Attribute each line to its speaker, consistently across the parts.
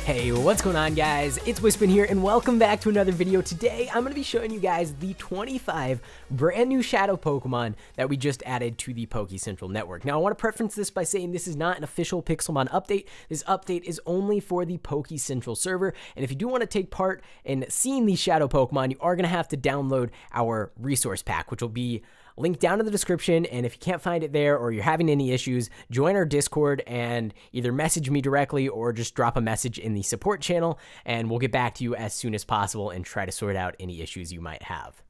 Speaker 1: Hey, what's going on, guys? It's Wispin here, and welcome back to another video. Today, I'm going to be showing you guys the 25 brand new Shadow Pokemon that we just added to the Pokecentral network. Now, I want to preference this by saying this is not an official Pixelmon update. This update is only for the Pokecentral server, and if you do want to take part in seeing these Shadow Pokemon, you are going to have to download our resource pack, which will be link down in the description, and if you can't find it there or you're having any issues, join our Discord and either message me directly or just drop a message in the support channel, and we'll get back to you as soon as possible and try to sort out any issues you might have.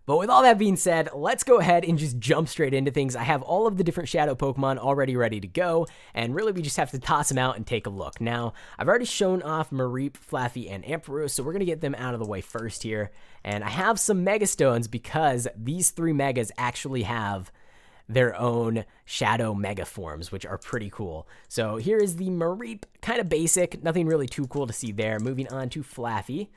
Speaker 1: But with all that being said, let's go ahead and just jump straight into things. I have all of the different Shadow Pokemon already ready to go, and really we just have to toss them out and take a look. Now, I've already shown off Mareep, Flaffy, and Ampharos, so we're going to get them out of the way first here. And I have some Mega Stones because these three Megas actually have their own Shadow Mega forms, which are pretty cool. So here is the Mareep, kind of basic, nothing really too cool to see there. Moving on to Flaffy.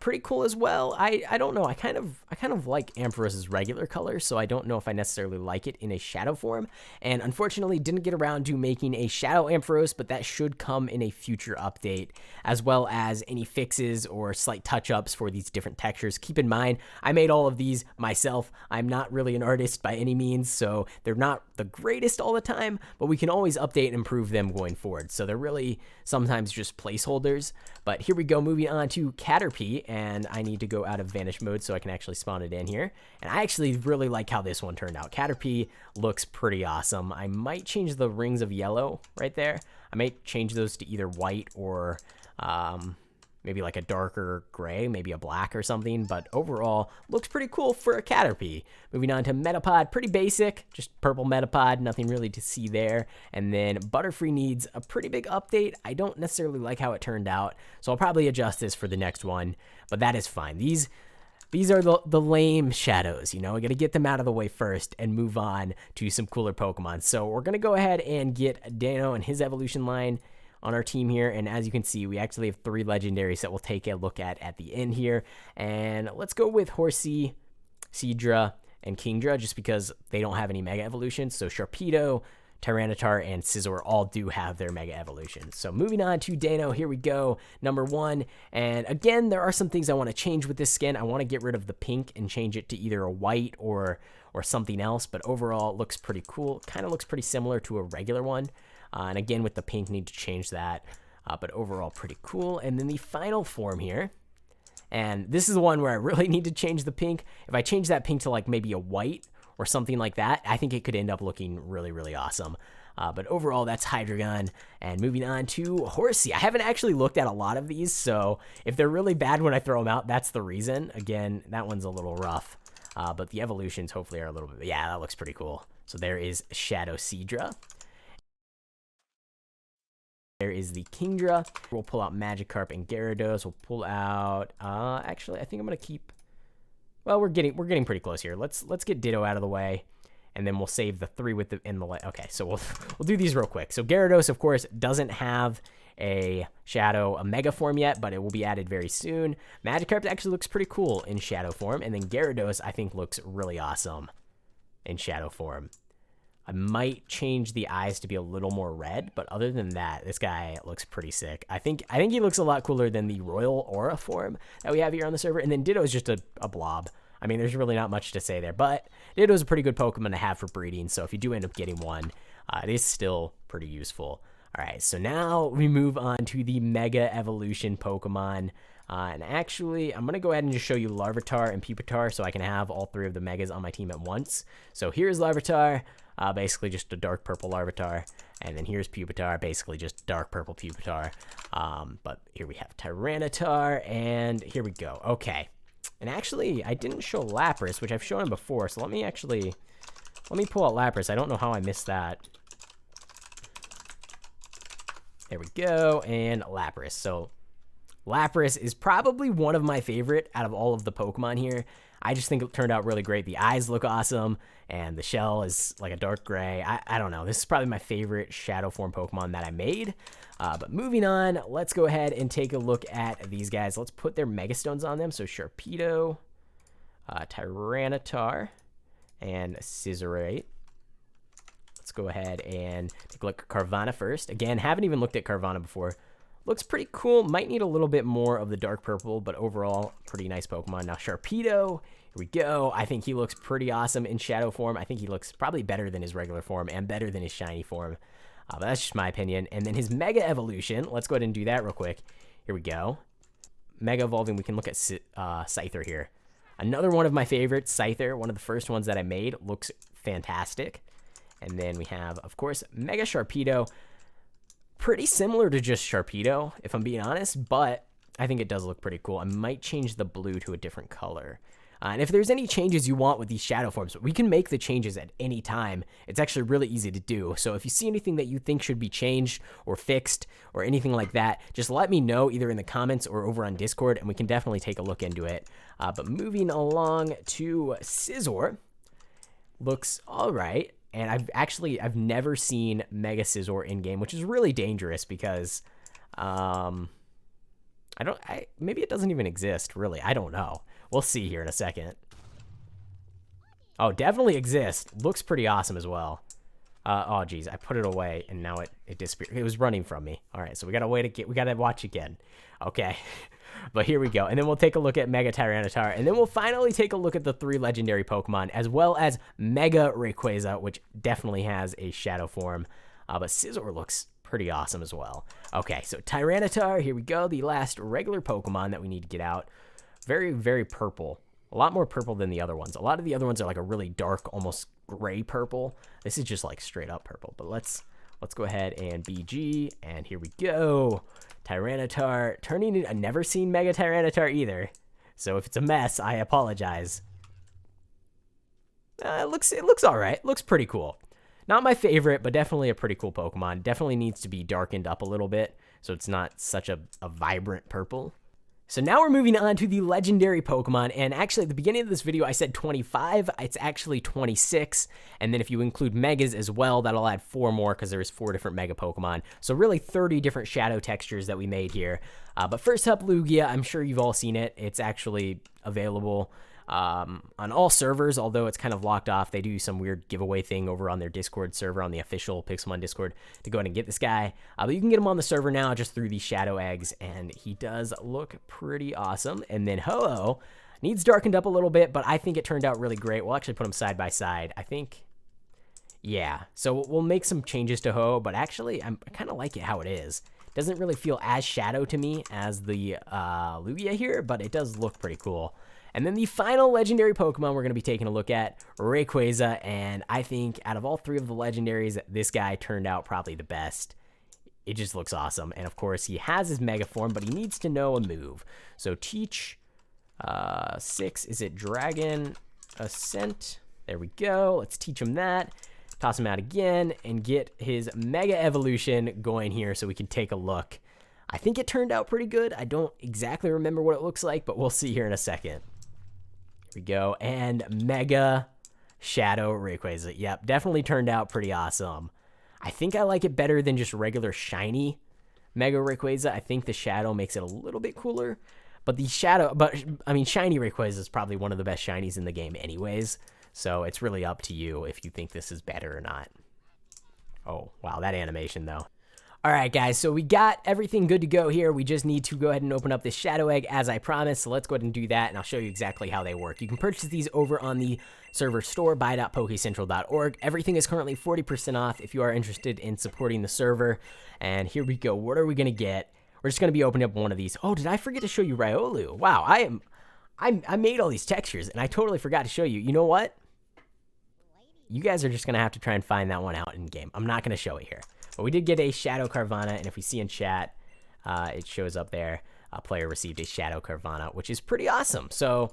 Speaker 1: Pretty cool as well. I don't know. I kind of like Ampharos's regular color, so I don't know if I necessarily like it in a shadow form. And unfortunately, didn't get around to making a Shadow Ampharos, but that should come in a future update, as well as any fixes or slight touch-ups for these different textures. Keep in mind, I made all of these myself. I'm not really an artist by any means, so they're not the greatest all the time, but we can always update and improve them going forward. So they're really sometimes just placeholders. But here we go, moving on to Caterpie, and I need to go out of vanish mode so I can actually spawn it in here. And I actually really like how this one turned out. Caterpie looks pretty awesome. I might change the rings of yellow right there. I might change those to either white or maybe like a darker gray, maybe a black or something, but overall looks pretty cool for a Caterpie. Moving on to Metapod, pretty basic, just purple Metapod, nothing really to see there. And then Butterfree needs a pretty big update. I don't necessarily like how it turned out, so I'll probably adjust this for the next one, but that is fine. These are the lame shadows, you know, we got to get them out of the way first and move on to some cooler Pokemon. So we're going to go ahead and get Dano and his evolution line on our team here, and as you can see, we actually have 3 legendaries that we'll take a look at the end here. And let's go with Horsea, Seadra, and Kingdra, just because they don't have any Mega Evolutions. So Sharpedo, Tyranitar, and Scizor all do have their Mega Evolutions. So moving on to Dano, here we go, number 1. And again, there are some things I want to change with this skin. I want to get rid of the pink and change it to either a white or something else, but overall it looks pretty cool. Kind of looks pretty similar to a regular one. And again, with the pink, need to change that. But overall, pretty cool. And then the final form here. And this is the one where I really need to change the pink. If I change that pink to like maybe a white or something like that, I think it could end up looking really, really awesome. But overall, that's Hydreigon. And moving on to Horsea. I haven't actually looked at a lot of these, so if they're really bad when I throw them out, that's the reason. Again, that one's a little rough. But the evolutions hopefully are a little bit... Yeah, that looks pretty cool. So there is Shadow Seadra. There is the Kingdra. We'll pull out Magikarp and Gyarados. We'll pull out... actually, I think I'm going to keep... Well, we're getting pretty close here. Let's get Ditto out of the way, and then we'll save the 3 with the... Okay, so we'll do these real quick. So Gyarados, of course, doesn't have a Mega form yet, but it will be added very soon. Magikarp actually looks pretty cool in Shadow form, and then Gyarados, I think, looks really awesome in Shadow form. I might change the eyes to be a little more red, but other than that, this guy looks pretty sick. I think he looks a lot cooler than the Royal Aura form that we have here on the server. And then Ditto is just a blob. I mean, there's really not much to say there, but Ditto is a pretty good Pokemon to have for breeding. So if you do end up getting one, it is still pretty useful. All right, so now we move on to the Mega Evolution Pokemon. And actually, I'm going to go ahead and just show you Larvitar and Pupitar so I can have all 3 of the Megas on my team at once. So here's Larvitar, basically just a dark purple Larvitar. And then here's Pupitar, basically just dark purple Pupitar. But here we have Tyranitar, and here we go. Okay. And actually, I didn't show Lapras, which I've shown him before. So let me pull out Lapras. I don't know how I missed that. There we go, and Lapras. So Lapras is probably one of my favorite out of all of the Pokemon here. I just think it turned out really great. The eyes look awesome, and the shell is like a dark gray. I don't know. This is probably my favorite Shadow form Pokemon that I made. But moving on, let's go ahead and take a look at these guys. Let's put their Mega Stones on them. So Sharpedo, Tyranitar, and Scizorate. Let's go ahead and take a look at Carvanha first. Again, haven't even looked at Carvanha before. Looks pretty cool. Might need a little bit more of the dark purple, but overall, pretty nice Pokemon. Now, Sharpedo, here we go. I think he looks pretty awesome in shadow form. I think he looks probably better than his regular form and better than his shiny form. But that's just my opinion. And then his Mega Evolution. Let's go ahead and do that real quick. Here we go. Mega Evolving, we can look at Scyther here. Another one of my favorites, Scyther, one of the first ones that I made. Looks fantastic. And then we have, of course, Mega Sharpedo. Pretty similar to just Sharpedo, if I'm being honest, but I think it does look pretty cool. I might change the blue to a different color. And if there's any changes you want with these shadow forms, we can make the changes at any time. It's actually really easy to do. So if you see anything that you think should be changed or fixed or anything like that, just let me know either in the comments or over on Discord, and we can definitely take a look into it. But moving along to Scizor, looks all right. And I've never seen Mega Scizor in game, which is really dangerous because maybe it doesn't even exist, really. I don't know. We'll see here in a second. Oh, definitely exists. Looks pretty awesome as well. Oh geez, I put it away and now it disappeared. It was running from me. All right, so we gotta we gotta watch again. Okay, but here we go. And then we'll take a look at Mega Tyranitar, and then we'll finally take a look at the 3 legendary Pokemon, as well as Mega Rayquaza, which definitely has a shadow form. But Scizor looks pretty awesome as well. Okay, so Tyranitar, here we go. The last regular Pokemon that we need to get out. Very, very purple. A lot more purple than the other ones. A lot of the other ones are like a really dark, almost gray purple. This is just like straight up purple. But let's go ahead and BG, and here we go. Tyranitar turning in. I've never seen Mega Tyranitar either, so if it's a mess, I apologize. It looks all right. Looks pretty cool. Not my favorite, but definitely a pretty cool Pokemon. Definitely needs to be darkened up a little bit, so it's not such a vibrant purple. So now we're moving on to the legendary Pokemon, and actually at the beginning of this video I said 25, it's actually 26, and then if you include Megas as well, that'll add 4 more because there's 4 different Mega Pokemon. So really 30 different shadow textures that we made here. But first up, Lugia, I'm sure you've all seen it. It's actually available on all servers, although it's kind of locked off. They do some weird giveaway thing over on their Discord server, on the official Pixelmon Discord, to go ahead and get this guy. But you can get him on the server now just through these shadow eggs, and he does look pretty awesome. And then Ho-Oh needs darkened up a little bit, but I think it turned out really great. We'll actually put them side by side. I think, yeah. So we'll make some changes to Ho-Oh, but actually I kind of like it how it is. Doesn't really feel as shadow to me as the Lugia here, but it does look pretty cool. And then the final legendary Pokemon we're going to be taking a look at, Rayquaza, and I think out of all 3 of the legendaries, this guy turned out probably the best. It just looks awesome, and of course he has his Mega form, but he needs to know a move. So teach 6, is it Dragon Ascent? There we go, let's teach him that. Toss him out again, and get his Mega Evolution going here so we can take a look. I think it turned out pretty good. I don't exactly remember what it looks like, but we'll see here in a second. Here we go, and Mega Shadow Rayquaza. Yep, definitely turned out pretty awesome. I think I like it better than just regular shiny Mega Rayquaza. I think the shadow makes it a little bit cooler, but I mean, shiny Rayquaza is probably one of the best shinies in the game anyways, so it's really up to you if you think this is better or not. Oh, wow, that animation though. All right, guys, so we got everything good to go here. We just need to go ahead and open up this shadow egg as I promised. So let's go ahead and do that, and I'll show you exactly how they work. You can purchase these over on the server store, buy.pokecentral.org. Everything is currently 40% off if you are interested in supporting the server. And here we go. What are we going to get? We're just going to be opening up one of these. Oh, did I forget to show you Riolu? Wow, I made all these textures, and I totally forgot to show you. You know what? You guys are just going to have to try and find that one out in game. I'm not going to show it here. But we did get a Shadow Carvanha, and if we see in chat, it shows up there, a player received a Shadow Carvanha, which is pretty awesome. So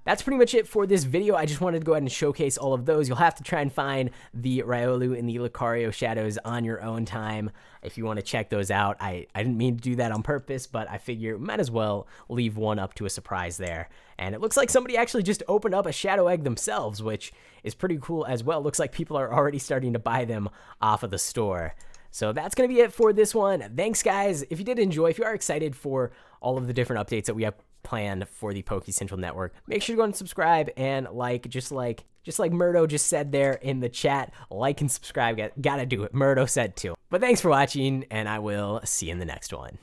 Speaker 1: that's pretty much it for this video. I just wanted to go ahead and showcase all of those. You'll have to try and find the Riolu and the Lucario shadows on your own time if you want to check those out. I didn't mean to do that on purpose, but I figure might as well leave one up to a surprise there. And it looks like somebody actually just opened up a shadow egg themselves, which is pretty cool as well. Looks like people are already starting to buy them off of the store. So that's going to be it for this one. Thanks, guys. If you did enjoy, if you are excited for all of the different updates that we have planned for the Pokecentral network, make sure to go and subscribe and just like Murdo just said there in the chat, like and subscribe. Gotta do it. Murdo said too. But thanks for watching, and I will see you in the next one.